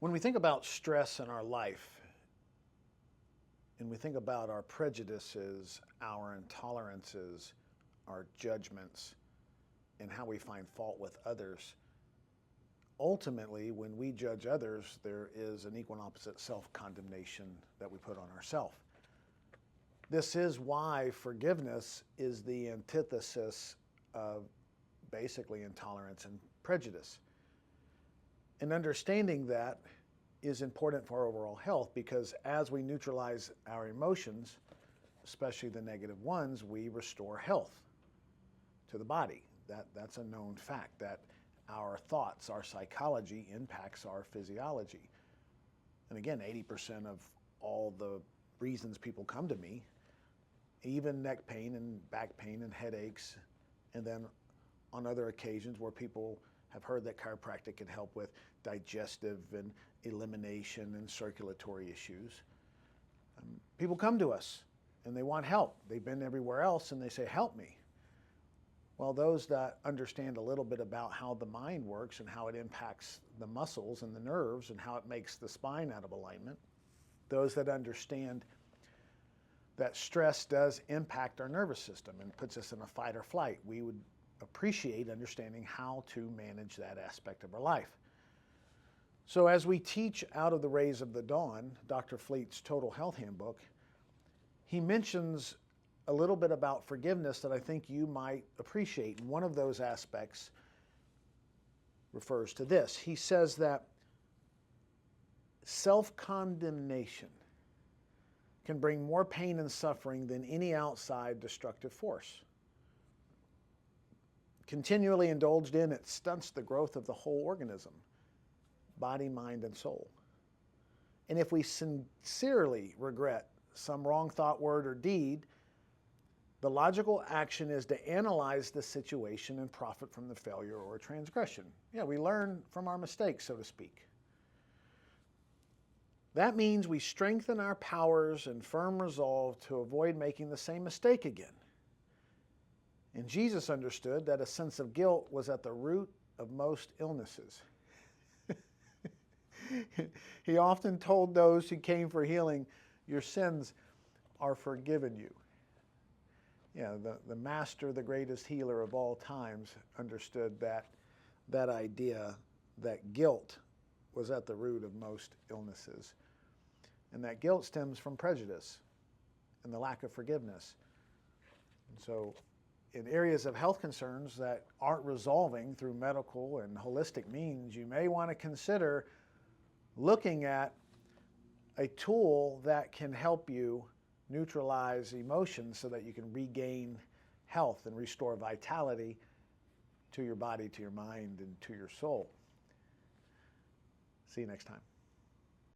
When we think about stress in our life, and we think about our prejudices, our intolerances, our judgments, and how we find fault with others, ultimately, when we judge others, there is an equal and opposite self-condemnation that we put on ourselves. This is why forgiveness is the antithesis of basically intolerance and prejudice. And understanding that is important for our overall health, because as we neutralize our emotions, especially the negative ones, we restore health to the body. That's a known fact, that our thoughts, our psychology impacts our physiology. And again, 80% of all the reasons people come to me, even neck pain and back pain and headaches, and then on other occasions where people have heard that chiropractic can help with digestive and elimination and circulatory issues. People come to us and they want help. They've been everywhere else and they say, help me. Well, those that understand a little bit about how the mind works and how it impacts the muscles and the nerves and how it makes the spine out of alignment, those that understand that stress does impact our nervous system and puts us in a fight or flight, we would appreciate understanding how to manage that aspect of our life. So as we teach Out of the Rays of the Dawn, Dr. Fleet's Total Health Handbook, he mentions a little bit about forgiveness that I think you might appreciate. And one of those aspects refers to this. He says that self-condemnation can bring more pain and suffering than any outside destructive force. Continually indulged in, it stunts the growth of the whole organism, body, mind, and soul. And if we sincerely regret some wrong thought, word, or deed, the logical action is to analyze the situation and profit from the failure or transgression. Yeah, we learn from our mistakes, so to speak. That means we strengthen our powers and firm resolve to avoid making the same mistake again. And Jesus understood that a sense of guilt was at the root of most illnesses. He often told those who came for healing, your sins are forgiven you. Yeah, the master, the greatest healer of all times, understood that idea that guilt was at the root of most illnesses. And that guilt stems from prejudice and the lack of forgiveness. And so in areas of health concerns that aren't resolving through medical and holistic means, you may want to consider looking at a tool that can help you neutralize emotions so that you can regain health and restore vitality to your body, to your mind, and to your soul. See you next time.